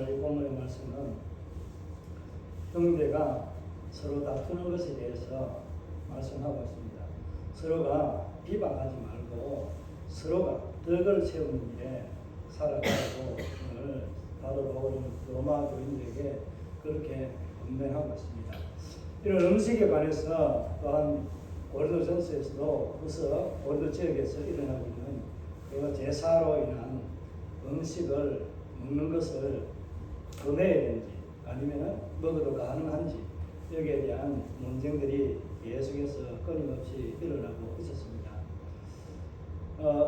오늘 이 본문의 말씀은 형제가 서로 다투는 것에 대해서 말씀하고 있습니다. 서로가 비방하지 말고 서로가 덕을 세우는 일에 살아가고 오늘 바로 바울은 로마 교인들에게 그렇게 권면하고 있습니다. 이런 음식에 관해서 또한 고린도전서에서도 벌써 고린도 지역에서 일어나고 있는 그 제사로 인한 음식을 먹는 것을 금해야 되는지 아니면 먹어도 가능한지 여기에 대한 논쟁들이 계속해서 끊임없이 일어나고 있었습니다.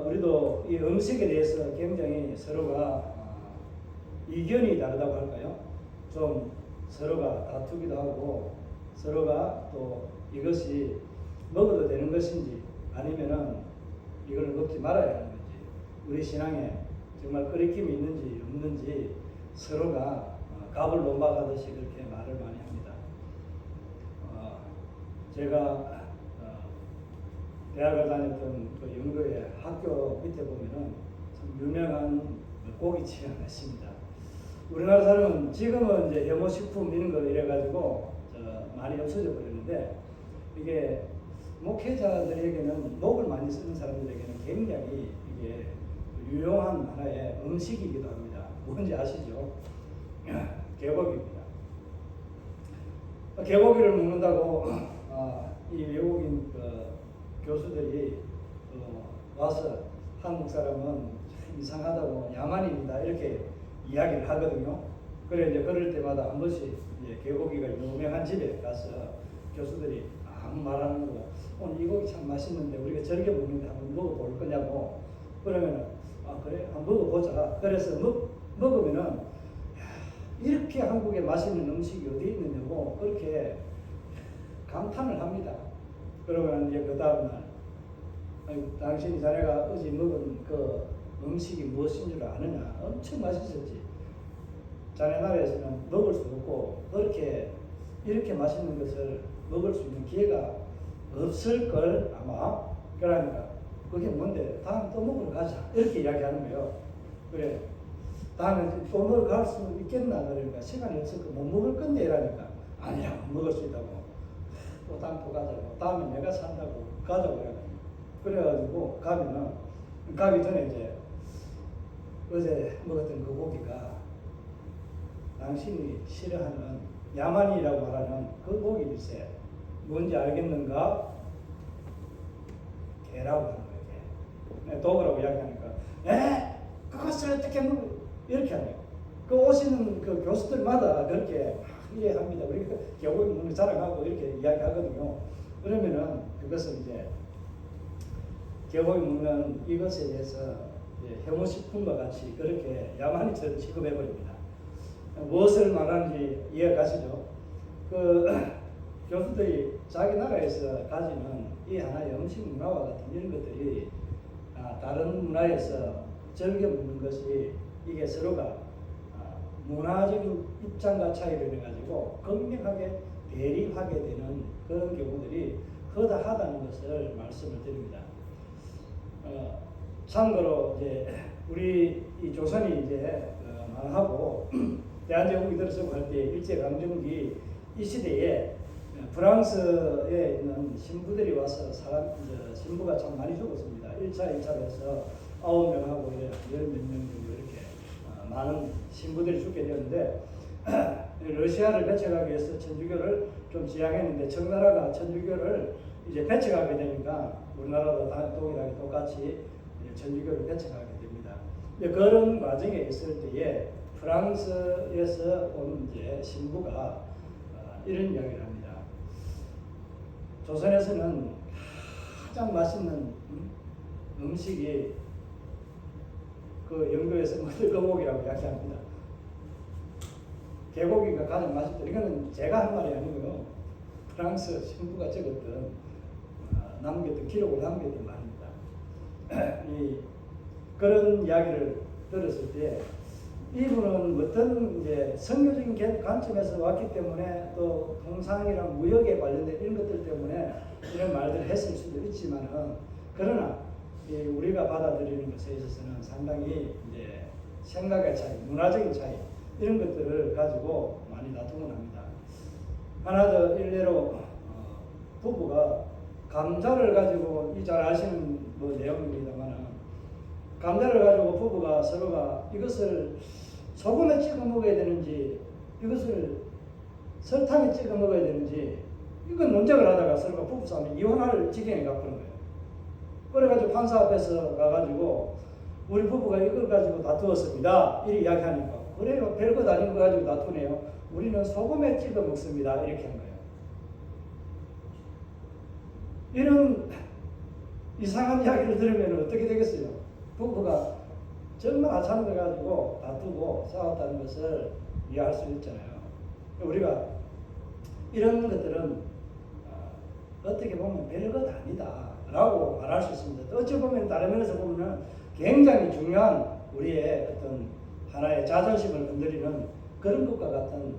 우리도 이 음식에 대해서 굉장히 서로가 이견이 다르다고 할까요? 좀 서로가 다투기도 하고 서로가 또 이것이 먹어도 되는 것인지 아니면은 이걸 먹지 말아야 하는 건지 우리 신앙에 정말 끓이김이 있는지 없는지 서로가 갑을 논박하듯이 그렇게 말을 많이 합니다. 제가 대학을 다녔던 그 영도의 학교 밑에 보면은 참 유명한 고깃집이 하나 있습니다. 우리나라 사람은 지금은 이제 혐오식품 이런 거 이래가지고 많이 없어져 버렸는데 이게 목회자들에게는 목을 많이 쓰는 사람들에게는 굉장히 이게 유용한 하나의 음식이기도 합니다. 뭔지 아시죠? 개고기입니다. 개고기를 먹는다고 이 외국인 교수들이 와서 한국 사람은 이상하다고 야만입니다 이렇게 이야기를 하거든요. 그래 이제 그럴 때마다 한 번씩 이제 개고기가 유명한 집에 가서 교수들이 아무 말 안 하고 오늘 이 고기 참 맛있는데 우리가 저렇게 먹는데 한번 먹어볼 거냐고 그러면은 그래 한번 먹어보자. 그래서 먹으면은 이렇게 한국에 맛있는 음식이 어디 있느냐고 그렇게 감탄을 합니다. 그러면 이제 그 다음날 당신이 자네가 어제 먹은 그 음식이 무엇인 줄 아느냐? 엄청 맛있었지. 자네 나라에서는 먹을 수 없고 이렇게 맛있는 것을 먹을 수 있는 기회가 없을 걸 아마. 그러니까 그게 뭔데? 다음에 또 먹으러 가자. 이렇게 이야기하는 거예요. 그래. 다음에 또 먹으러 갈 수 있겠나? 그러니까 시간이 없을 거 못 먹을 건데 이러니까 아니야 먹을 수 있다고. 또 다음 또 가자고. 다음에 내가 산다고 가자고 해가지고. 그래가지고 가기 전에 이제 어제 먹었던 그 고기가 당신이 싫어하는 야만이라고 말하는 그 고기일세. 뭔지 알겠는가? 개라고 하는 거예요. 도구라고 이야기하니까 그것을 어떻게 먹어? 이렇게 하네요. 그 오시는 그 교수들마다 그렇게 이해합니다. 우리가 개고기 먹는 자랑하고 이렇게 이야기하거든요. 그러면은 그것은 이제 개고기 먹는 이것에 대해서 혐오식품과 같이 그렇게 야만이처럼 취급해버립니다. 무엇을 말하는지 이해가시죠? 그 교수들이 자기 나라에서 가지는 이 하나의 음식 문화와 같은 이런 것들이 다른 문화에서 즐겨 먹는 것이 이게 서로가 문화적인 입장과 차이를 해가지고 극명하게 대립하게 되는 그런 경우들이 허다하다는 것을 말씀을 드립니다. 참고로 이제 우리 이 조선이 이제 망하고 대한제국이 들어서고 할 때 일제강점기 이 시대에 프랑스에 있는 신부들이 와서 신부가 참 많이 죽었습니다. 1차, 2차로 해서 9명하고 10몇 명 정도 이렇게 많은 신부들이 죽게 되었는데 러시아를 배척하기 위해서 천주교를 좀 지향했는데 청나라가 천주교를 이제 배척하게 되니까 우리나라도 동일하게 똑같이 천주교를 배척하게 됩니다. 그런 과정에 있을 때에 프랑스에서 온 이제 신부가 이런 이야기를 합니다. 조선에서는 가장 맛있는 음식이 그 영도에서 먹는 거고기라고 이야기합니다. 개고기가 가장 맛있다. 이거는 제가 한 말이 아니고요. 프랑스 신부가 적었던 남겼던 기록을 남겼던 말입니다. 그런 이야기를 들었을 때 이분은 어떤 이제 선교적인 관점에서 왔기 때문에 또 통상이랑 무역에 관련된 이런 것들 때문에 이런 말들을 했을 수도 있지만은 그러나 우리가 받아들이는 것에 있어서는 상당히 이제 생각의 차이, 문화적인 차이, 이런 것들을 가지고 많이 다투곤 합니다. 하나 더 일례로 부부가 감자를 가지고 이 잘 아시는 뭐 내용입니다만 감자를 가지고 부부가 서로가 이것을 소금에 찍어 먹어야 되는지 이것을 설탕에 찍어 먹어야 되는지 이건 논쟁을 하다가 서로가 부부싸움이 이혼할 지경에 가버린 거예요. 그래가지고 판사 앞에서 가가지고 우리 부부가 이걸 가지고 다투었습니다. 이렇게 이야기하니까 그래요, 별것 아닌 거 가지고 다투네요. 우리는 소금에 찍어 먹습니다. 이렇게 한 거예요. 이런 이상한 이야기를 들으면 어떻게 되겠어요? 부부가 정말 아참을 가지고 다투고 싸웠다는 것을 이해할 수 있잖아요. 우리가 이런 것들은 어떻게 보면 별것 아니다 라고 말할 수 있습니다. 어찌 보면 다른 면에서 보면 굉장히 중요한 우리의 어떤 하나의 자존심을 건드리는 그런 것과 같은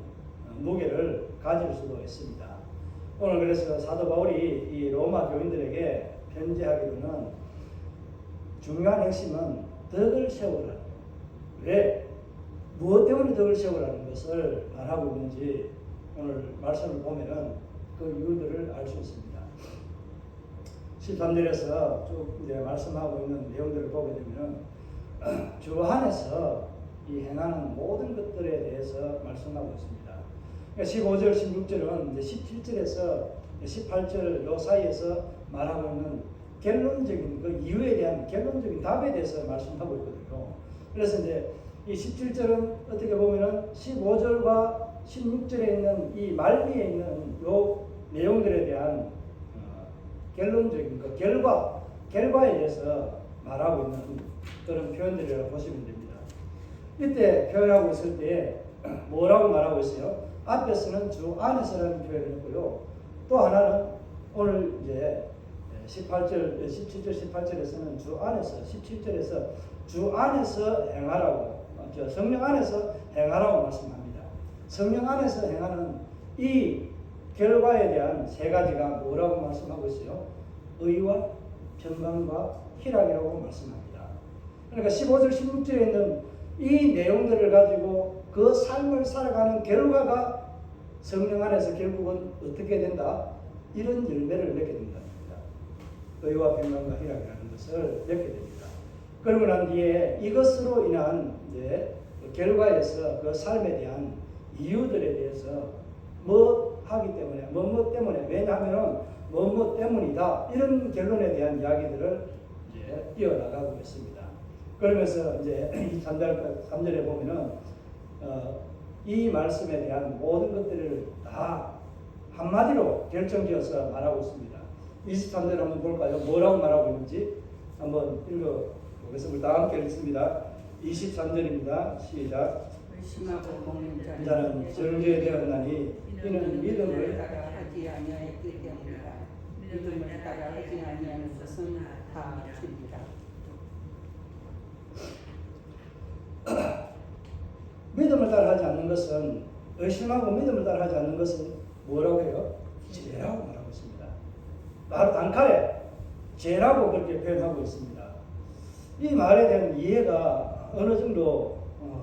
무게를 가질 수도 있습니다. 오늘 그래서 사도 바울이 이 로마 교인들에게 편지하기로는 중요한 핵심은 덕을 세우라. 왜? 무엇 때문에 덕을 세우라는 것을 말하고 있는지 오늘 말씀을 보면은 그 이유들을 알 수 있습니다. 13절에서 쭉 이제 말씀하고 있는 내용들을 보게 되면 주 안에서 이 행하는 모든 것들에 대해서 말씀하고 있습니다. 그러니까 15절, 16절은 이제 17절에서 18절 요 사이에서 말하고 있는 결론적인 그 이유에 대한 결론적인 답에 대해서 말씀하고 있거든요. 그래서 이제 이 17절은 어떻게 보면은 15절과 16절에 있는 이 말미에 있는 요 내용들에 대한 결론적인 그 결과에 대해서 말하고 있는 그런 표현들이라고 보시면 됩니다. 이때 표현하고 있을 때 뭐라고 말하고 있어요? 앞에서는 주 안에서라는 표현을 했고요. 또 하나는 오늘 이제 17절, 18절에서는 주 안에서, 17절에서 주 안에서 행하라고, 성령 안에서 행하라고 말씀합니다. 성령 안에서 행하는 이 결과에 대한 세 가지가 뭐라고 말씀하고 있어요? 의와 평강과 희락이라고 말씀합니다. 그러니까 15절, 16절에 있는 이 내용들을 가지고 그 삶을 살아가는 결과가 성령 안에서 결국은 어떻게 된다? 이런 열매를 맺게 된다. 의와 평강과 희락이라는 것을 맺게 됩니다. 그러고 난 뒤에 이것으로 인한 이제 결과에서 그 삶에 대한 이유들에 대해서 뭐 하기 때문에, 뭐뭐 때문에, 왜냐하면 뭐뭐 때문이다. 이런 결론에 대한 이야기들을 이제 이어나가고 있습니다. 그러면서 이제 3절에 보면은 이 말씀에 대한 모든 것들을 다 한마디로 결정지어서 말하고 있습니다. 23절 한번 볼까요? 뭐라고 말하고 있는지 한번 읽어보겠습니다. 다 함께 읽습니다. 23절입니다. 시작. 의심하고 먹는 자는 정죄되었나니 이는 믿음을 따라 하지 아니하였기 때문이다. 믿음을 따라 하지 아니하는 것은 다 죄이다. 믿음을 따라하지 않는 것은, 의심하고 믿음을 따라하지 않는 것은 뭐라고 해요? 죄라고 말하고 있습니다. 바로 단칼에 죄라고 그렇게 표현하고 있습니다. 이 말에 대한 이해가 어느 정도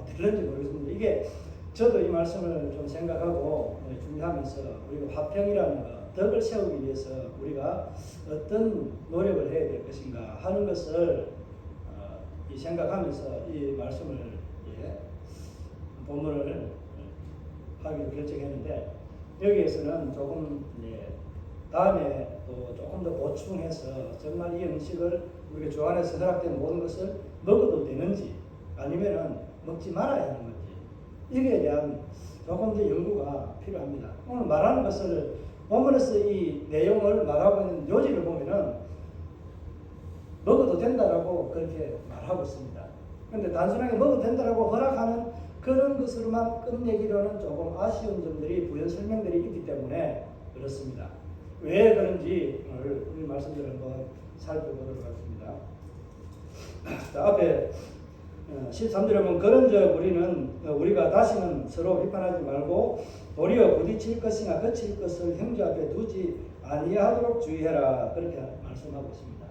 될는지 모르겠습니다. 이게 저도 이 말씀을 좀 생각하고 준비하면서 우리가 화평이라는 것, 덕을 세우기 위해서 우리가 어떤 노력을 해야 될 것인가 하는 것을 생각하면서 이 말씀을 본문을 하기로 결정했는데, 여기에서는 조금 다음에 또 조금 더 보충해서 정말 이 음식을 우리가 주 안에서 허락된 모든 것을 먹어도 되는지 아니면은 먹지 말아야 하는 건지, 이거에 대한 조금 더 연구가 필요합니다. 오늘 말하는 것을 본문에서 이 내용을 말하고 있는 요지를 보면은 먹어도 된다라고 그렇게 말하고 있습니다. 그런데 단순하게 먹어도 된다라고 허락하는 그런 것으로만 끝내기로는 조금 아쉬운 점들이, 부연 설명들이 있기 때문에 그렇습니다. 왜 그런지 오늘 우리 말씀들을 한번 살펴보도록 하겠습니다. 자, 앞에 13절에 보면 그런즉 우리가 다시는 서로 비판하지 말고 도리어 부딪힐 것이나 거칠 것을 형제 앞에 두지 아니하도록 주의해라, 그렇게 말씀하고 있습니다.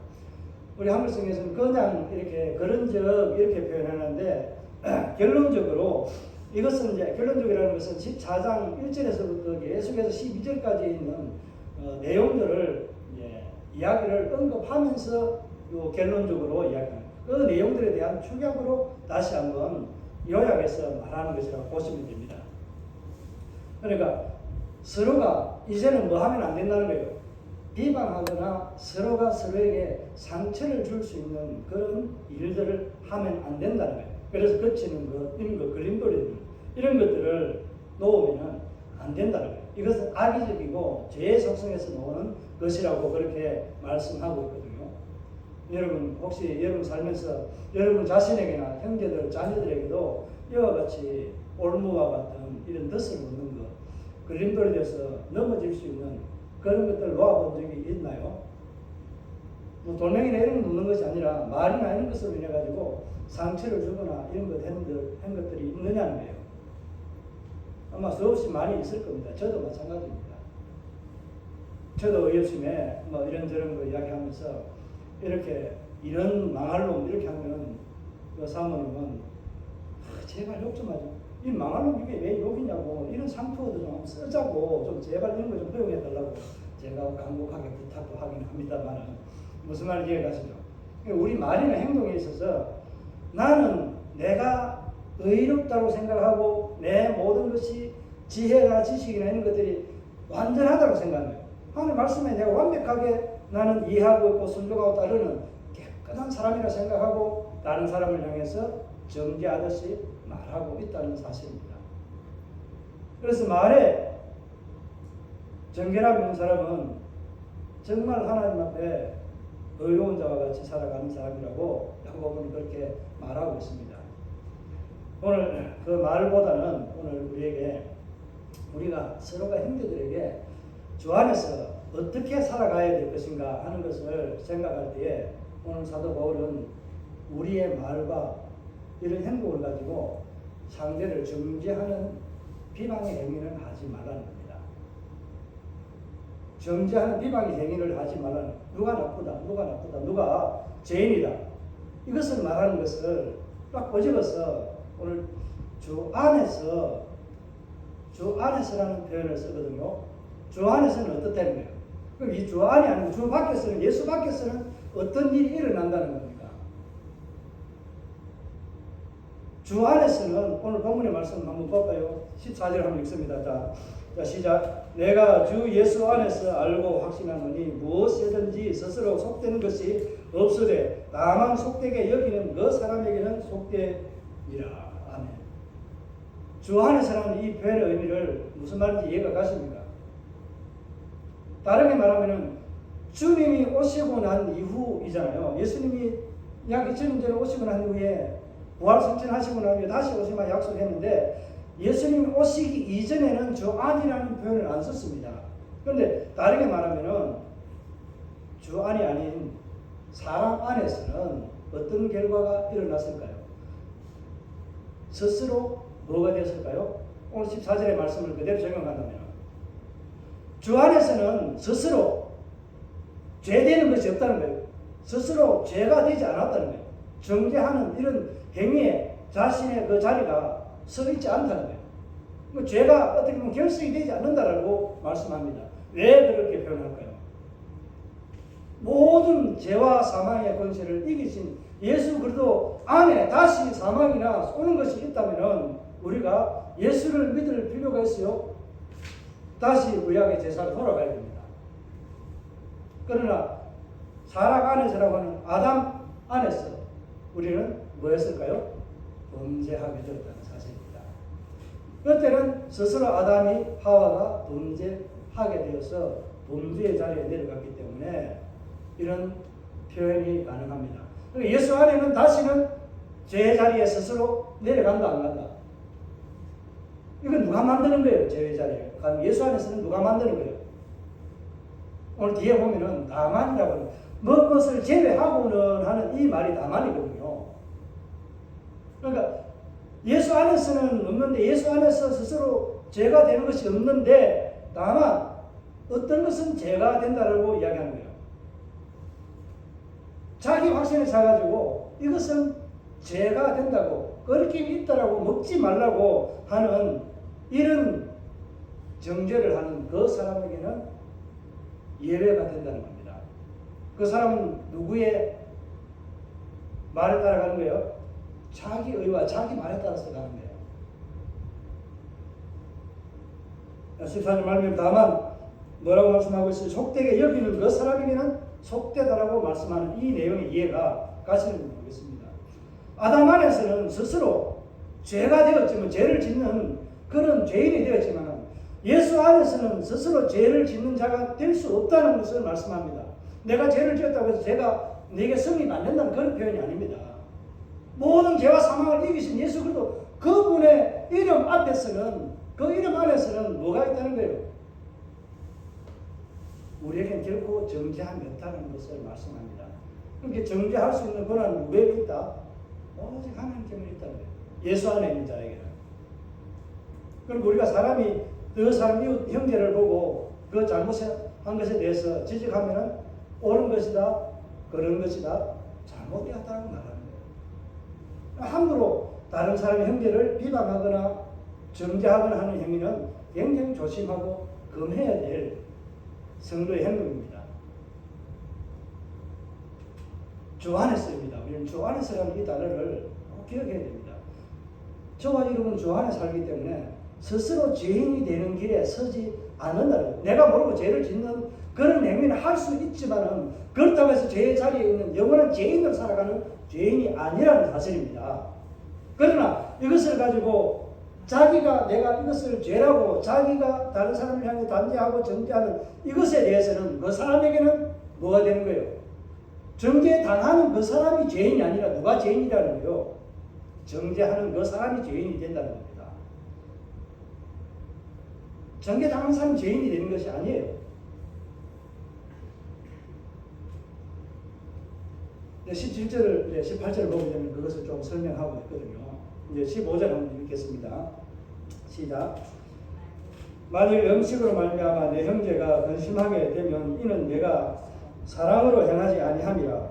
우리 한글성에서는 그냥 이렇게 그런즉 이렇게 표현하는데 결론적으로 이것은 이제 결론적이라는 것은 14장 1절에서부터 계속해서 12절까지 있는 내용들을 이제 이야기를 언급하면서 요 결론적으로 이야기하는 그 내용들에 대한 축약으로 다시 한번 요약해서 말하는 것이라고 보시면 됩니다. 그러니까 서로가 이제는 뭐 하면 안 된다는 거예요. 비방하거나 서로가 서로에게 상처를 줄 수 있는 그런 일들을 하면 안 된다는 거예요. 그래서 거치는 것, 이런 것, 걸림돌이들, 이런 것들을 놓으면 안 된다는 거예요. 이것은 악의적이고 죄의 속성에서 나오는 것이라고 그렇게 말씀하고 있거든요. 여러분, 혹시 여러분 살면서 여러분 자신에게나 형제들, 자녀들에게도 이와 같이 올무와 같은 이런 덫을 놓는 것, 걸림돌이 돼서 넘어질 수 있는 그런 것들을 놓아본 적이 있나요? 뭐 돌멩이나 이런 거 놓는 것이 아니라 말이나 이런 것으로 인해 가지고 상처를 주거나 이런 것 한 것들이 있느냐는 거예요. 아마 수없이 많이 있을 겁니다. 저도 마찬가지입니다. 저도 의협심에 뭐 이런저런 거 이야기하면서 이렇게 이런 망할 놈 이렇게 하면 그 사모님은 제발 욕 좀 하죠. 이 망할 놈 이게 왜 욕이냐고, 이런 상투어도 좀 쓰자고, 좀 제발 이런 거 좀 허용해 달라고 제가 간곡하게 부탁도 하긴 합니다만, 무슨 말인지 이해가시죠? 우리 말이나 행동에 있어서 나는 내가 의롭다고 생각하고 내 모든 것이 지혜나 지식이나 이런 것들이 완전하다고 생각해요. 하나님 말씀에 내가 완벽하게 나는 이해하고 있고 순종하고 따르는 깨끗한 사람이라 생각하고 다른 사람을 향해서 정죄하듯이 말하고 있다는 사실입니다. 그래서 말에 정결함 있는 사람은 정말 하나님 앞에 의로운 자와 같이 살아가는 사람이라고 야고보는 그렇게 말하고 있습니다. 오늘 그 말보다는 오늘 우리가 서로가 형제들에게 주 안에서 어떻게 살아가야 될 것인가 하는 것을 생각할 때에 오늘 사도 바울은 우리의 말과 이런 행동을 가지고 상대를 정죄하는 비방의 행위는 하지 말라는 겁니다. 정죄하는 비방의 행위를 하지 말라는, 누가 나쁘다, 누가 죄인이다, 이것을 말하는 것을 딱 꼬집어서 오늘 주 안에서라는 표현을 쓰거든요. 주 안에서는 어떻다는 거예요? 그럼 이 주 안이 아니고 주 밖에서는, 예수 밖에서는 어떤 일이 일어난다는 겁니까? 주 안에서는 오늘 본문의 말씀 한번 볼까요? 14절 한번 읽습니다. 자, 시작. 내가 주 예수 안에서 알고 확신하노니 무엇이든지 스스로 속되는 것이 없으되 다만 속되게 여기는 그 사람에게는 속되니라. 아멘. 주 안에서라는 이 표현의 의미를 무슨 말인지 이해가 가십니까? 다르게 말하면 주님이 오시고 난 이후이잖아요. 예수님이 약 2000년 전에 오시고 난 이후에 부활승천하시고 난 후에 다시 오시면 약속했는데 예수님이 오시기 이전에는 주 안이라는 표현을 안 썼습니다. 그런데 다르게 말하면 주 안이 아닌 사람 안에서는 어떤 결과가 일어났을까요? 스스로 뭐가 됐을까요? 오늘 14절의 말씀을 그대로 적용한다면 주 안에서는 스스로 죄되는 것이 없다는 거예요. 스스로 죄가 되지 않았다는 거예요. 정죄하는 이런 행위에 자신의 그 자리가 서 있지 않다는 거예요. 죄가 어떻게 보면 결석이 되지 않는다라고 말씀합니다. 왜 그렇게 표현할까요? 모든 죄와 사망의 권세를 이기신 예수 그리스도 안에 다시 사망이나 오는 것이 있다면 우리가 예수를 믿을 필요가 있어요. 다시 구약의 제사로 돌아가야 됩니다. 그러나 사람 안에서라고 하는 아담 안에서 우리는 뭐 했을까요? 범죄하게 되었다는 사실입니다. 그때는 스스로 아담이 하와가 범죄하게 되어서 범죄의 자리에 내려갔기 때문에 이런 표현이 가능합니다. 예수 안에는 다시는 죄의 자리에 스스로 내려간다 안 간다? 이건 누가 만드는 거예요? 죄의 자리에. 예수 안에서는 누가 만드는 거예요? 오늘 뒤에 보면은 다만이라고 하는 무엇을 제외하고는 하는 이 말이 다만이거든요. 그러니까 예수 안에서는 없는데 예수 안에서 스스로 죄가 되는 것이 없는데 다만 어떤 것은 죄가 된다라고 이야기하는 거예요. 자기 확신에 차가지고 이것은 죄가 된다고 끓긴 있다라고 먹지 말라고 하는 이런 정죄를 하는 그 사람에게는 예외가 된다는 겁니다. 그 사람은 누구의 말에 따라가는 거예요? 자기 의와 자기 말에 따라서 가는 거예요. 14절 말씀 다만 뭐라고 말씀하고 있어요? 속되게 여기는 그 사람에게는 속되다라고 말씀하는 이 내용의 이해가 가시는지 모르겠습니다. 아담 안에서는 스스로 죄가 되었지만 죄를 짓는 그런 죄인이 되었지만 예수 안에서는 스스로 죄를 짓는 자가 될 수 없다는 것을 말씀합니다. 내가 죄를 지었다고 해서 죄가 내게 성립 안 된다는 그런 표현이 아닙니다. 모든 죄와 사망을 이기신 예수 그리스도 그분의 이름 앞에서는 그 이름 안에서는 뭐가 있다는 거예요? 우리에게는 결코 정죄함이 없다는 것을 말씀합니다. 그렇게 정죄할 수 있는 권한은 누구에게 있다? 오직 하나님께만 있다는 거예요. 예수 안에 있는 자에게는. 그리고 우리가 사람이 그 사람 이웃 형제를 보고 그 잘못한 것에 대해서 지적하면은 옳은 것이다, 그런 것이다, 잘못되었다고 말하는 거예요. 함부로 다른 사람의 형제를 비방하거나 정죄하거나 하는 행위는 굉장히 조심하고 금해야 될 성도의 행동입니다. 주 안에서입니다. 우리는 주 안에서라는 이 단어를 꼭 기억해야 됩니다. 저와 여러분은 주 안에 살기 때문에 스스로 죄인이 되는 길에 서지 않는다는, 내가 모르고 죄를 짓는 그런 행위는 할 수 있지만은 그렇다고 해서 죄의 자리에 있는 영원한 죄인으로 살아가는 죄인이 아니라는 사실입니다. 그러나 이것을 가지고 자기가 내가 이것을 죄라고 자기가 다른 사람을 향해 단죄하고 정죄하는 이것에 대해서는 그 사람에게는 뭐가 되는 거예요? 정죄당하는 그 사람이 죄인이 아니라 누가 죄인이라는 거예요? 정죄하는 그 사람이 죄인이 된다는 겁니다. 정죄당한 사람이 죄인이 되는 것이 아니에요. 17절, 18절을 보게 되면 그것을 좀 설명하고 있거든요. 이제 15절 한번 읽겠습니다. 시작. 만일 음식으로 말미암아 내 형제가 근심하게 되면 이는 내가 사랑으로 행하지 아니함이라.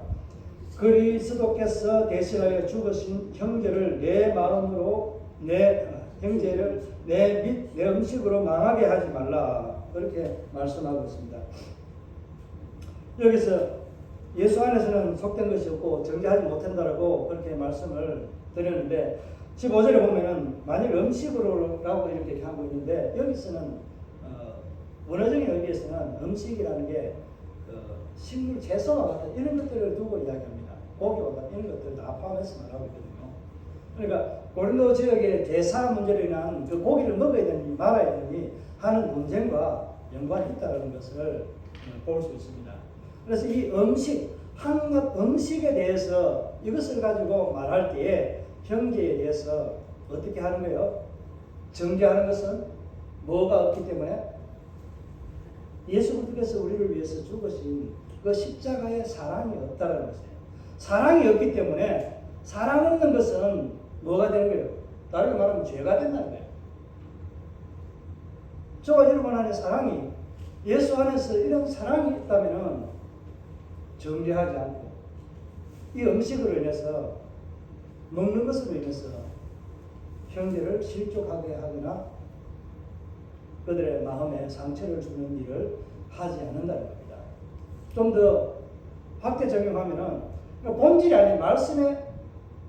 그리스도께서 대신하여 죽으신 형제를 내 마음으로 내 형제를 내 음식으로 망하게 하지 말라. 그렇게 말씀하고 있습니다. 여기서 예수 안에서는 속된 것이 없고 정죄하지 못한다라고 그렇게 말씀을 드렸는데 15절에 보면은 만일 음식으로라고 이렇게 하고 있는데 여기서는 원어적인 의미에서는 음식이라는 게 식물 채소와 같은 이런 것들을 두고 이야기합니다. 고기와 같은 이런 것들을 다 포함해서 말하고 있거든요. 그러니까 고린도 지역의 대사 문제로 인한 그 고기를 먹어야 되니 말아야 되니 하는 논쟁과 연관이 있다는 것을 볼 수 있습니다. 그래서 이 음식에 대해서 이것을 가지고 말할 때에 형제에 대해서 어떻게 하는 거예요? 정죄하는 것은 뭐가 없기 때문에 예수 그리스도께서 우리를 위해서 죽으신 그 십자가의 사랑이 없다는 것이에요. 사랑이 없기 때문에 사랑 없는 것은 뭐가 되는 거예요? 다르게 말하면 죄가 된다는 거예요. 저와 여러분 안에 사랑이 예수 안에서 이런 사랑이 있다면 정죄하지 않고 이 음식으로 인해서 먹는 것으로 인해서 형제를 실족하게 하거나 그들의 마음에 상처를 주는 일을 하지 않는다는 겁니다. 좀 더 확대 적용하면은 본질이 아닌 말씀에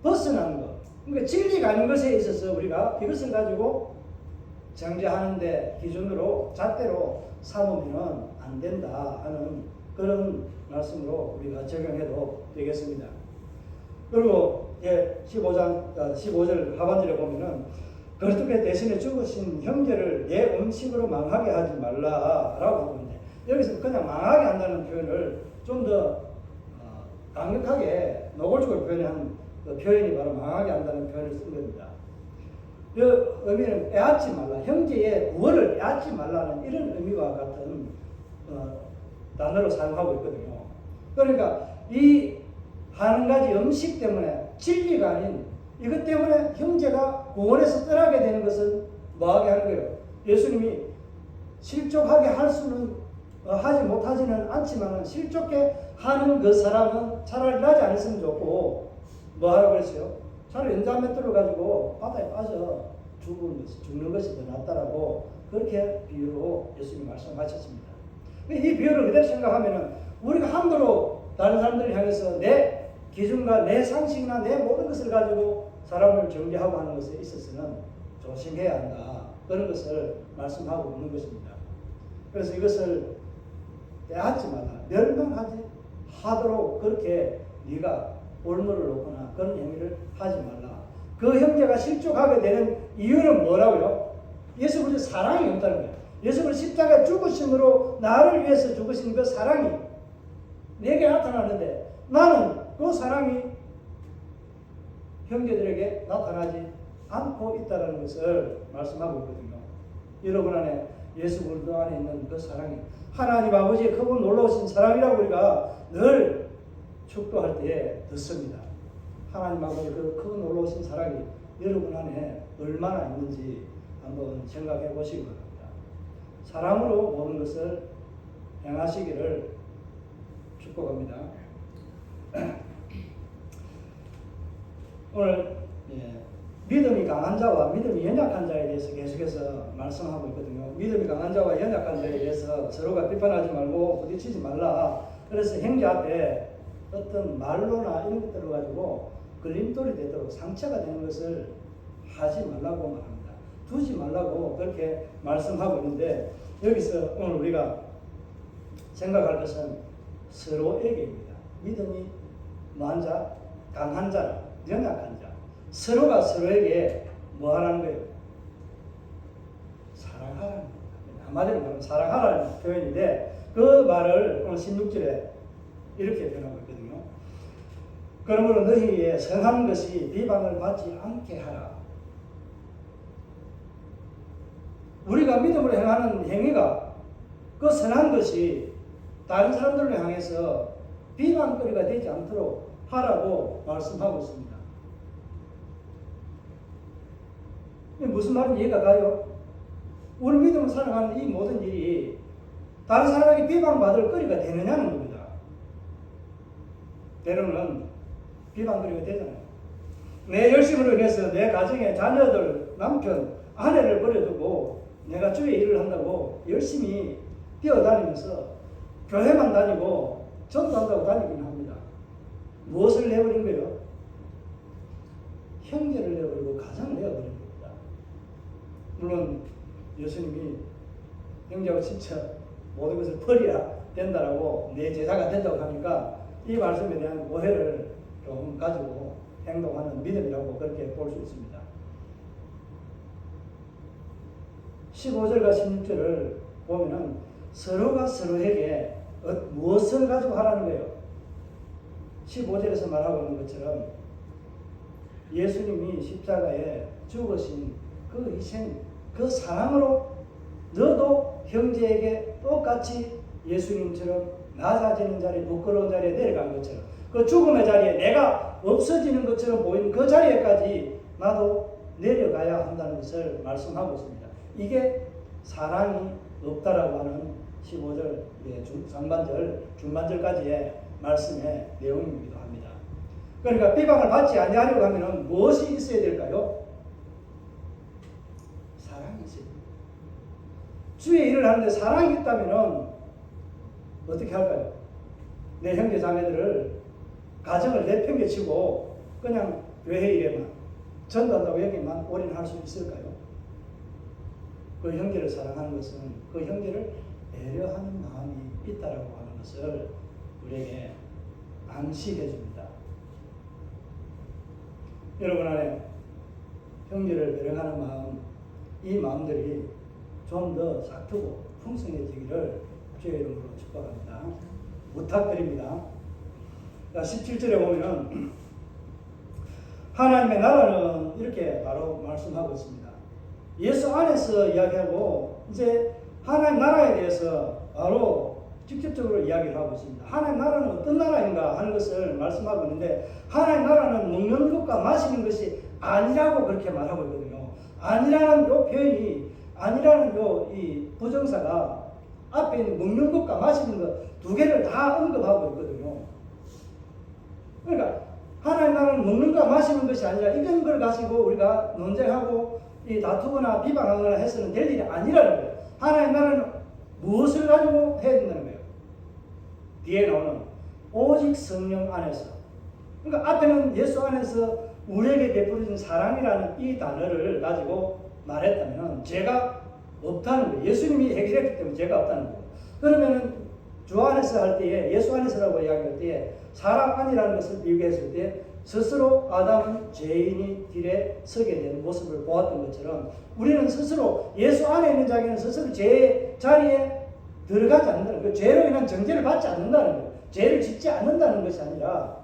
벗어나는 것, 그러니까 진리가 아닌 것에 있어서 우리가 이것을 가지고 정죄하는데 기준으로 잣대로 삼으면 안 된다 하는 그런 말씀으로 우리가 적용해도 되겠습니다. 그리고 15절 하반절에 보면은 그리스도께서 대신에 죽으신 형제를 내 음식으로 망하게 하지 말라라고 하고 있는데 여기서 그냥 망하게 한다는 표현을 좀 더 강력하게 노골적으로 표현한 그 표현이 바로 망하게 한다는 표현을 쓴 겁니다. 그 의미는 빼앗지 말라, 형제의 구원을 빼앗지 말라는 이런 의미와 같은 단어로 사용하고 있거든요. 그러니까 이 한 가지 음식 때문에 진리가 아닌 이것 때문에 형제가 구원에서 떠나게 되는 것은 뭐하게 하는 거예요? 예수님이 실족하게 할 수는 하지 못하지는 않지만 실족해 하는 그 사람은 차라리 나지 않았으면 좋고 뭐 하라고 그랬어요? 차라리 연자맷돌을 가지고 바다에 빠져 죽는 것이 더 낫다라고 그렇게 비유로 예수님이 말씀하셨습니다. 이 비유를 그대로 생각하면은 우리가 함부로 다른 사람들을 향해서 내 기준과 내 상식이나 내 모든 것을 가지고 사람을 정죄하고 하는 것에 있어서는 조심해야 한다. 그런 것을 말씀하고 있는 것입니다. 그래서 이것을 빼앗지 말라. 멸망하지 하도록 그렇게 네가 올무를 놓거나 그런 행위를 하지 말라. 그 형제가 실족하게 되는 이유는 뭐라고요? 예수 그리스도의 사랑이 없다는 거예요. 예수 그리스도 십자가에 죽으심으로 나를 위해서 죽으신 그 사랑이 내게 나타나는데 나는 그 사랑이 형제들에게 나타나지 않고 있다는 것을 말씀하고 있거든요. 여러분 안에 예수 그리스도 안에 있는 그 사랑이 하나님 아버지의 크고 놀라우신 사랑이라고 우리가 늘 축도할 때에 듣습니다. 하나님 아버지의 그 크고 놀라우신 사랑이 여러분 안에 얼마나 있는지 한번 생각해 보시기 바랍니다. 사랑으로 모든 것을 행하시기를 축복합니다. 오늘 믿음이 강한 자와 믿음이 연약한 자에 대해서 계속해서 말씀하고 있거든요. 믿음이 강한 자와 연약한 자에 대해서 서로가 비판하지 말고 부딪히지 말라. 그래서 형제 앞에 어떤 말로나 이런 것들을 가지고 걸림돌이 되도록 상처가 되는 것을 하지 말라고 말합니다. 두지 말라고 그렇게 말씀하고 있는데 여기서 오늘 우리가 생각할 것은 서로에게입니다. 믿음이 뭐한 자, 강한 자, 연약한 자. 서로가 서로에게 뭐 하라는 거예요? 사랑하라는 겁니다. 한마디로 말하면 사랑하라는 표현인데 그 말을 오늘 16절에 이렇게 표현하고 있거든요. 그러므로 너희의 선한 것이 비방을 받지 않게 하라. 우리가 믿음으로 행하는 행위가 그 선한 것이 다른 사람들을 향해서 비방거리가 되지 않도록 하라고 말씀하고 있습니다. 무슨 말인지 이해가 가요? 우리 믿음을 살아가는 이 모든 일이 다른 사람에게 비방받을 거리가 되느냐는 겁니다. 때로는 비방거리가 되잖아요. 내 열심으로 인해서 내 가정의 자녀들, 남편, 아내를 버려두고 내가 주의 일을 한다고 열심히 뛰어다니면서 교회만 다니고 전도한다고 다니긴 합니다. 무엇을 내버린 거예요? 형제를 내버리고 가정을 내버린 겁니다. 물론 예수님이 형제하고 친척 모든 것을 버려야 된다라고 내 제자가 된다고 하니까 이 말씀에 대한 오해를 좀 가지고 행동하는 믿음이라고 그렇게 볼 수 있습니다. 15절과 16절을 보면은 서로가 서로에게 무엇을 가지고 하라는 거예요. 15절에서 말하고 있는 것처럼 예수님이 십자가에 죽으신 그 희생, 그 사랑으로 너도 형제에게 똑같이 예수님처럼 낮아지는 자리에, 부끄러운 자리에 내려간 것처럼 그 죽음의 자리에 내가 없어지는 것처럼 보이는 그 자리에까지 나도 내려가야 한다는 것을 말씀하고 있습니다. 이게 사랑이 없다라고 하는 15절 상반절, 중반절까지의 말씀의 내용이기도 합니다. 그러니까 비방을 받지 아니하려고 하면 무엇이 있어야 될까요? 사랑이 있어야 됩니다. 주의 일을 하는데 사랑이 있다면 어떻게 할까요? 내 형제 자매들을 가정을 내팽개치고 그냥 교회 일에만 전도한다고 여기만 올인할 수 있을까요? 그 형제를 사랑하는 것은 그 형제를 배려하는 마음이 있다라고 하는 것을 우리에게 암시해 줍니다. 여러분 안에 형제를 배려하는 마음, 이 마음들이 좀 더 싹트고 풍성해지기를 주의 이름으로 축복합니다. 부탁드립니다. 17절에 보면 하나님의 나라는 이렇게 바로 말씀하고 있습니다. 예수 안에서 이야기하고 이제 하나님 나라에 대해서 바로 직접적으로 이야기를 하고 있습니다. 하나님 나라는 어떤 나라인가 하는 것을 말씀하고 있는데 하나님 나라는 먹는 것과 마시는 것이 아니라고 그렇게 말하고 있거든요. 아니라는 요 표현이 아니라는 이 부정사가 앞에 있는 먹는 것과 마시는 것 두 개를 다 언급하고 있거든요. 그러니까 하나님 나라는 먹는가 마시는 것이 아니라 이런 걸 가지고 우리가 논쟁하고 이 다투거나 비방하거나 해서는 될 일이 아니라는 거예요. 하나님 나라는 무엇을 가지고 해야 된다는 거예요. 뒤에 나오는 오직 성령 안에서. 그러니까 앞에는 예수 안에서 우리에게 베풀어진 사랑이라는 이 단어를 가지고 말했다면 죄가 없다는 거예요. 예수님이 해결했기 때문에 죄가 없다는 거예요. 그러면은 주 안에서 할 때에 예수 안에서라고 이야기할 때에 사람 안이라는 것을 비교했을 때 스스로 아담은 죄인이 길에 서게 되는 모습을 보았던 것처럼 우리는 스스로 예수 안에 있는 자에게는 스스로 죄의 자리에 들어가지 않는다는 거예요. 죄로 인한 정죄를 받지 않는다는 거예요. 죄를 짓지 않는다는 것이 아니라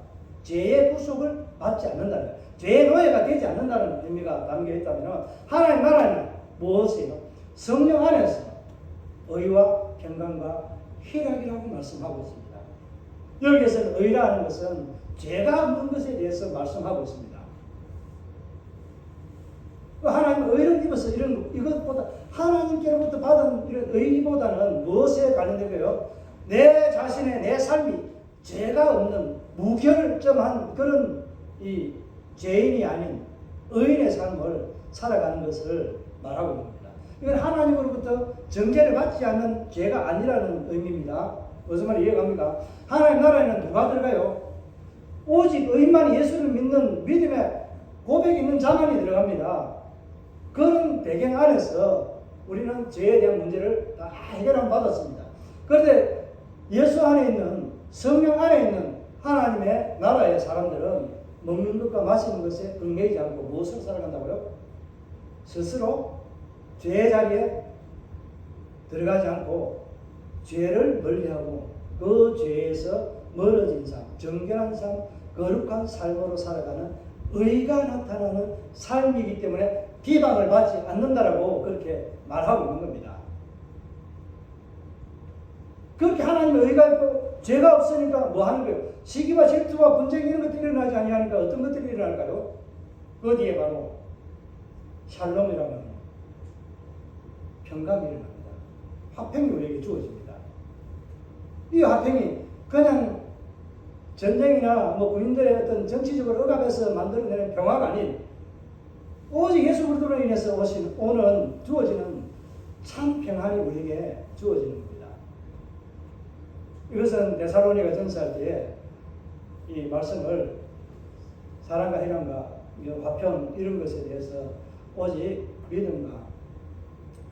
죄의 구속을 받지 않는다는 거예요. 죄의 노예가 되지 않는다는 의미가 담겨 있다면 하나님 나라는 무엇이에요? 성령 안에서 의와 평강과 희락이라고 말씀하고 있습니다. 여기에서는 의라는 것은 죄가 없는 것에 대해서 말씀하고 있습니다. 하나님은 의를 입어서 이것보다 하나님께로부터 받은 이런 의보다는 무엇에 관련된 거예요? 내 자신의 내 삶이 죄가 없는 무결점한 그런 이 죄인이 아닌 의인의 삶을 살아가는 것을 말하고 있습니다. 이건 하나님으로부터 정죄를 받지 않는 죄가 아니라는 의미입니다. 무슨 말이 이해갑니까? 하나님 나라에는 누가 들어가요? 오직 의인만이 예수를 믿는 믿음의 고백이 있는 자만이 들어갑니다. 그런 배경 안에서 우리는 죄에 대한 문제를 다 해결함 받았습니다. 그런데 예수 안에 있는 성령 안에 있는 하나님의 나라의 사람들은 먹는 것과 마시는 것에 얽매이지 않고 무엇을 살아간다고요? 스스로 죄의 자리에 들어가지 않고 죄를 멀리하고 그 죄에서 멀어진 삶, 정결한 삶, 거룩한 삶으로 살아가는 의가 나타나는 삶이기 때문에 비방을 받지 않는다라고 그렇게 말하고 있는 겁니다. 그렇게 하나님의 의가 있고 죄가 없으니까 뭐 하는 거예요? 시기와 질투와 분쟁 이런 것들이 일어나지 아니하니까 어떤 것들이 일어날까요? 그 뒤에 바로 샬롬이라고 하는 평강이 일어납니다. 화평이 우리에게 주어집니다. 이 화평이 그냥 전쟁이나 뭐 군인들의 어떤 정치적으로 억압해서 만들어내는 평화가 아닌 오직 예수 그리스도로 인해서 오는 주어지는 참 평안이 우리에게 주어지는 겁니다. 이것은 데살로니가 전서할 때에 이 말씀을 사랑과 희락과 화평 이런 것에 대해서 오직 믿음과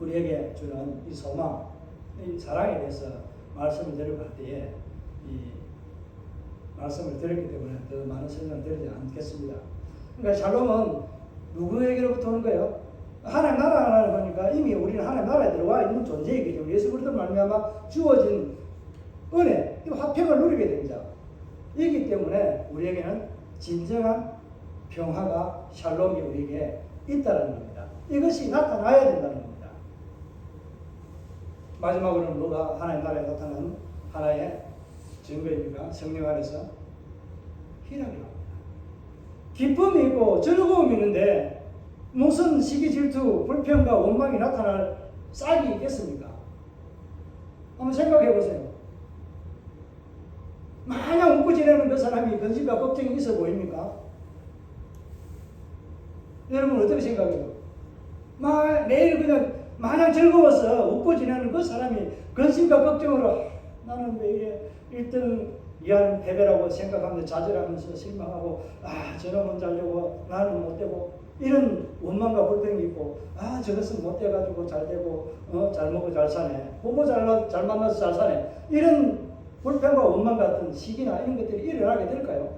우리에게 주는 이 소망, 이 사랑에 대해서 말씀을 드리고 할 때에 이 말씀을 드렸기 때문에 더 많은 설명을 드리지 않겠습니다. 그러니까 샬롬은 누구에게로부터 오는 거예요? 하나님 나라라고 하니까 이미 우리는 하나님 나라에 들어와 있는 존재이기 때문에 예수 그리스도 말미암아 주어진 은혜, 이 화평을 누리게 됩니다. 이기 때문에 우리에게는 진정한 평화가 샬롬이 우리에게 있다는 겁니다. 이것이 나타나야 된다는 겁니다. 마지막으로는 뭐가 하나님 나라에 나타나는 하나의 증거입니까? 성령 안에서 희락이라고 합니다. 기쁨이 있고 즐거움이 있는데 무슨 시기 질투, 불평과 원망이 나타날 싹이 있겠습니까? 한번 생각해 보세요. 마냥 웃고 지내는 그 사람이 근심과 걱정이 있어 보입니까? 여러분 어떻게 생각해요? 매일 그냥 마냥 즐거워서 웃고 지내는 그 사람이 근심과 걱정으로 나는 왜 이래 1등 이하는 패배라고 생각하면서 좌절하면서 실망하고 저놈은 잘되고 나는 못되고 이런 원망과 불평이 있고 저것은 못돼가지고 잘되고 잘 먹고 잘 사네 부모 잘 만나서 잘 사네 이런 불평과 원망 같은 시기나 이런 것들이 일어나게 될까요?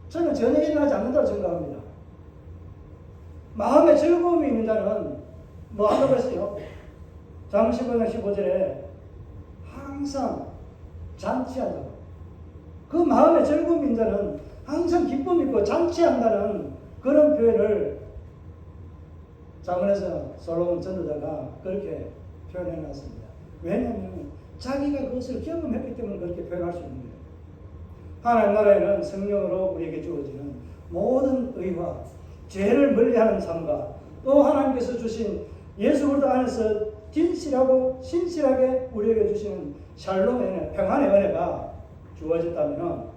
저는 전혀 일어나지 않는다고 생각합니다. 마음에 즐거움이 있는 자는 뭐 한다고 했어요? 잠언 15장 15절에 항상 잔치한다고. 그 마음에 즐거움이 있는 자는 항상 기쁨이 있고 잔치한다는 그런 표현을 잠언에서 솔로몬 전도자가 그렇게 표현해 놨습니다. 왜냐하면 자기가 그것을 경험했기 때문에 그렇게 표현할 수 있는 거예요. 하나님 나라에는 성령으로 우리에게 주어지는 모든 의와 죄를 멀리하는 삶과 또 하나님께서 주신 예수 그리스도 안에서 진실하고 신실하게 우리에게 주시는 샬롬의 은혜, 평안의 은혜가 주어졌다면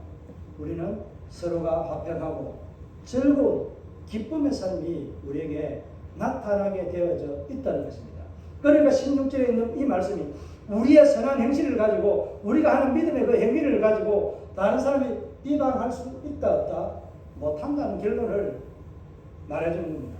우리는 서로가 화평하고 즐거운 기쁨의 삶이 우리에게 나타나게 되어져 있다는 것입니다. 그러니까 16절에 있는 이 말씀이 우리의 선한 행실을 가지고 우리가 하는 믿음의 그 행위를 가지고 다른 사람이 비방할 수 있다 없다 못한다는 결론을 말해주는 겁니다.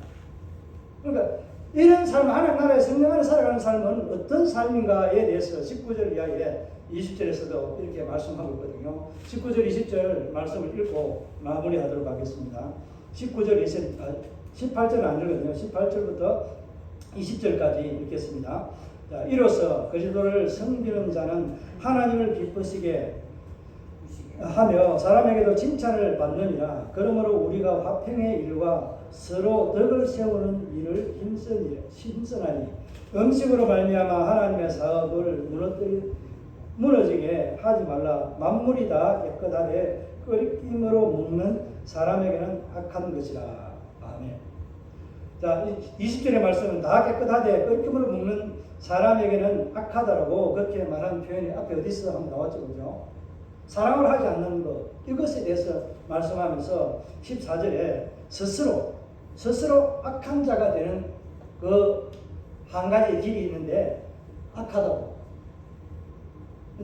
그러니까 이런 삶, 하나님 나라의 성령 안에 살아가는 삶은 어떤 삶인가에 대해서 19절 이하에 20절에서도 이렇게 말씀하고 있거든요. 19절 20절 말씀을 읽고 마무리하도록 하겠습니다. 18절은 안 읽거든요. 18절부터 20절까지 읽겠습니다. 자, 이로써 그리스도를 섬기는 자는 하나님을 기쁘시게 하며 사람에게도 칭찬을 받느니라. 그러므로 우리가 화평의 일과 서로 덕을 세우는 일을 힘쓰나니 음식으로 말미암아 하나님의 사업을 무너지게 하지 말라. 만물이 다 깨끗하되 끓임으로 먹는 사람에게는 악한 것이라. 아멘. 자, 20절의 말씀은 다 깨끗하되 끓임으로 먹는 사람에게는 악하다라고 그렇게 말한 표현이 앞에 어디서 한번 나왔죠, 그죠? 사랑을 하지 않는 것, 이것에 대해서 말씀하면서 14절에 스스로 악한 자가 되는 그 한 가지 길이 있는데 악하다고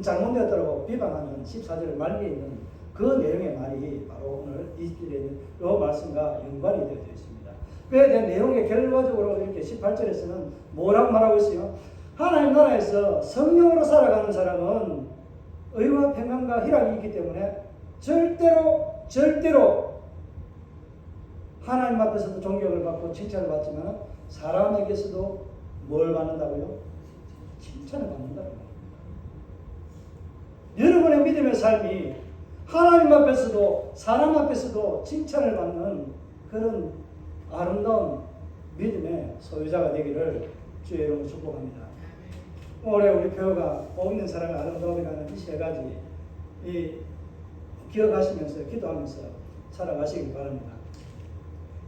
잘못되었다고 비방하는 14절 말미에 있는 그 내용의 말이 바로 오늘 20절에 있는 이 말씀과 연관이 되어 있습니다. 그에 대한 내용의 결과적으로 이렇게 18절에서는 뭐라고 말하고 있어요? 하나님 나라에서 성령으로 살아가는 사람은 의와 평안과 희락이 있기 때문에 절대로 하나님 앞에서도 존경을 받고 칭찬을 받지만 사람에게서도 뭘 받는다고요? 칭찬을 받는다고 합니다. 여러분의 믿음의 삶이 하나님 앞에서도 사람 앞에서도 칭찬을 받는 그런 아름다운 믿음의 소유자가 되기를 주의 이름으로 축복합니다. 올해 우리 교회가 복 있는 사람의 아름다움이라는 이 세 가지 기억하시면서 기도하면서 살아가시기 바랍니다.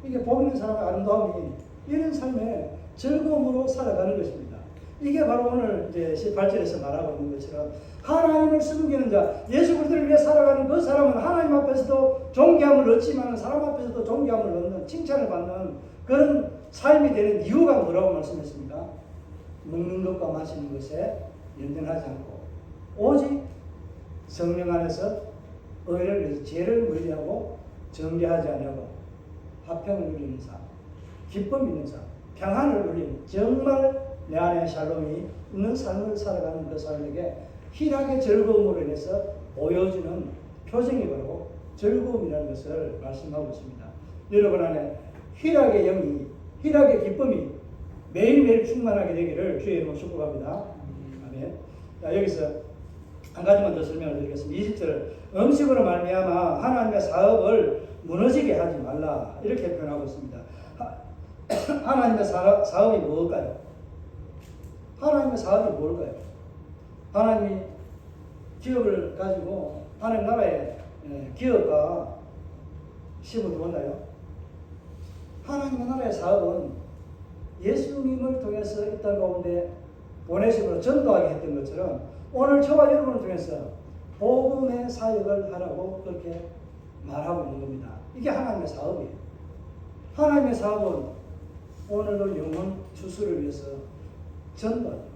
이게 복 있는 사람의 아름다움이 이런 삶의 즐거움으로 살아가는 것입니다. 이게 바로 오늘 이제 18절에서 말하고 있는 것처럼 하나님을 섬기는 자, 예수 그리스도를 위해 살아가는 그 사람은 하나님 앞에서도 존귀함을 얻지만 사람 앞에서도 존귀함을 얻는 칭찬을 받는 그런 삶이 되는 이유가 뭐라고 말씀했습니까? 먹는 것과 마시는 것에 연연하지 않고 오직 성령 안에서 의를 위해서 죄를 멀리하고 정죄하지 아니하고 화평을 누리는 삶, 기쁨 있는 삶, 평안을 누리는 정말 내 안에 샬롬이 있는 삶을 살아가는 그 사람에게 희락의 즐거움으로 인해서 보여주는 표정이 바로 즐거움이라는 것을 말씀하고 있습니다. 여러분 안에 희락의 영이, 희락의 기쁨이 매일매일 충만하게 되기를 주의 이름으로 축복합니다. 아멘. 자, 여기서 한 가지만 더 설명을 드리겠습니다. 20절 음식으로 말미암아 하나님의 사업을 무너지게 하지 말라 이렇게 표현하고 있습니다. 하나님의 사업이 뭘까요? 하나님의 사업이 뭘까요? 하나님이 기업을 가지고 하나님 나라의 기업가 시부 들어온다요. 하나님의 나라의 사업은 예수님을 통해서 이 땅 가운데 보내심으로 전도하게 했던 것처럼 오늘 저와 여러분을 통해서 복음의 사역을 하라고 그렇게 말하고 있는 겁니다. 이게 하나님의 사업이에요. 하나님의 사업은 오늘도 영혼 추수를 위해서 전도합니다.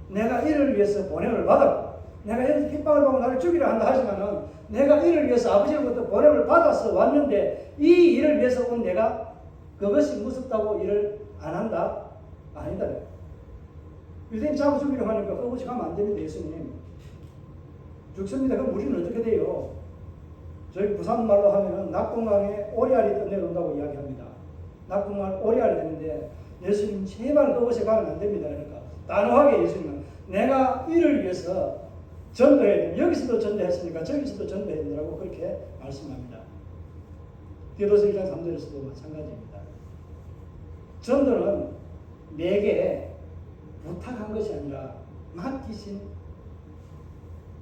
내가 이를 위해서 보냄을 받았고 내가 이렇게 핍박을 받고 나를 죽이려 한다 하지만은 내가 이를 위해서 아버지로부터 보냄을 받아서 왔는데 이 일을 위해서 온 내가 그것이 무섭다고 일을 안 한다? 아니다. 유대인 잡아 죽이려 하니까 그것이 가면 안 됩니다. 예수님 죽습니다. 그럼 우리는 어떻게 돼요? 저희 부산 말로 하면은 낙동강에 오리알이 떠내려온다고 이야기합니다. 낙동강 오리알이 되는데 예수님 제발 그것에 가면 안 됩니다. 그러니까 단호하게 예수님은 내가 이를 위해서 전도해야 돼. 여기서도 전도했으니까 저기서도 전도해야 된다고 그렇게 말씀합니다. 디도서 1장 3절에서도 마찬가지입니다. 전도는 내게 부탁한 것이 아니라 맡기신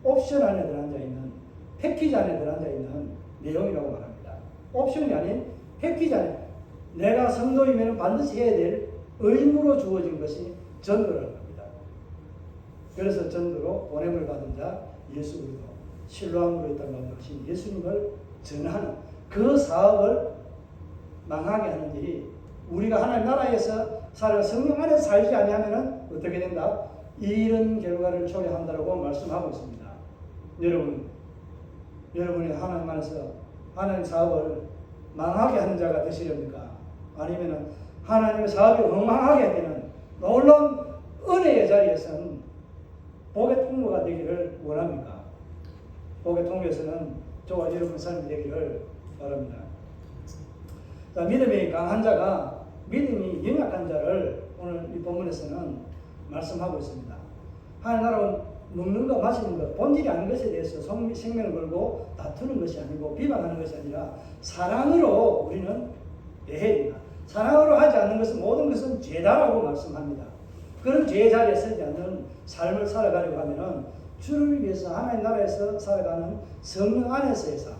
옵션 안에 들어앉아 있는 패키지 안에 들어앉아 있는 내용이라고 말합니다. 옵션이 아닌 패키지 안에 내가 성도이면 반드시 해야 될 의무로 주어진 것이 전도라는 겁니다. 그래서 전도로 보냄을 받은 자 예수 그리스도 신뢰함으로 있다고 하신 예수님을 전하는 그 사업을 망하게 하는 일이 우리가 하나님 나라에서 살아 성령 안에서 살지 아니하면은 어떻게 된다? 이런 결과를 초래한다고 말씀하고 있습니다. 여러분이 하나님 안에서 하나님 사업을 망하게 하는 자가 되시렵니까? 아니면은 하나님의 사업이 엉망하게 되는 놀라운 은혜의 자리에서는 복의 통로가 되기를 원합니까? 복의 통로에서는 저와 여러분 삶이 되기를 바랍니다. 자, 믿음이 강한 자가 믿음이 연약한 자를 오늘 이 본문에서는 말씀하고 있습니다. 하나님 나라 먹는 것, 마시는 것, 본질이 아닌 것에 대해서 생명을 걸고 다투는 것이 아니고 비방하는 것이 아니라 사랑으로 우리는 대해야 된다. 사랑으로 하지 않는 것은 모든 것은 죄다라고 말씀합니다. 그런 죄의 자리에 서지 않는 삶을 살아가려고 하면은 주를 위해서 하나님 나라에서 살아가는 성령 안에서의 삶,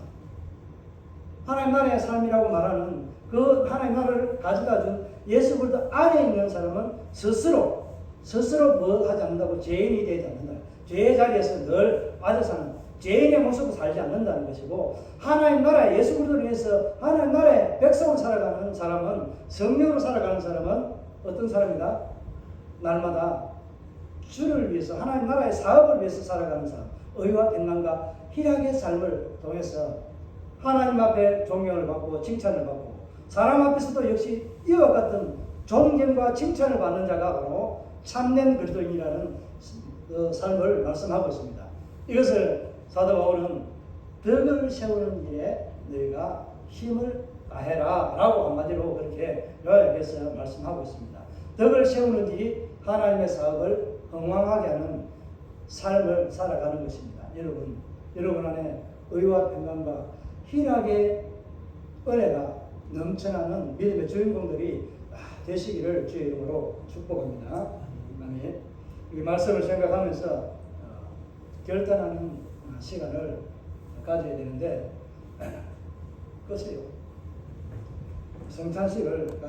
하나님 나라의 삶이라고 말하는 그 하나님 나라를 가져다 준 예수 그리스도 안에 있는 사람은 스스로 뭐 하지 않는다고 죄인이 되지 않는다. 죄의 자리에서 늘 빠져 사는 죄인의 모습으로 살지 않는다는 것이고, 하나님 나라에 예수 그리스도를 위해서 하나님 나라의 백성으로 살아가는 사람은, 성령으로 살아가는 사람은 어떤 사람이다? 날마다 주를 위해서 하나님 나라의 사업을 위해서 살아가는 사람, 의와 평강과 희락의 삶을 통해서 하나님 앞에 존경을 받고 칭찬을 받고 사람 앞에서도 역시 이와 같은 존경과 칭찬을 받는 자가 바로 참된 그리스도인이라는 삶을 말씀하고 있습니다. 이것을 사도 바울은 덕을 세우는 일에 너희가 힘을 다해라 라고 한마디로 그렇게 요약해서 말씀하고 있습니다. 덕을 세우는 일이 하나님의 사업을 흥왕하게 하는 삶을 살아가는 것입니다. 여러분 안에 의와 평강과 희락의 은혜가 넘쳐나는 믿음의 주인공들이 되시기를 주의 이름으로 축복합니다. 아멘. 이 말씀을 생각하면서 결단하는 시간을 가져야 되는데, 글쎄요, 성찬식을 가지고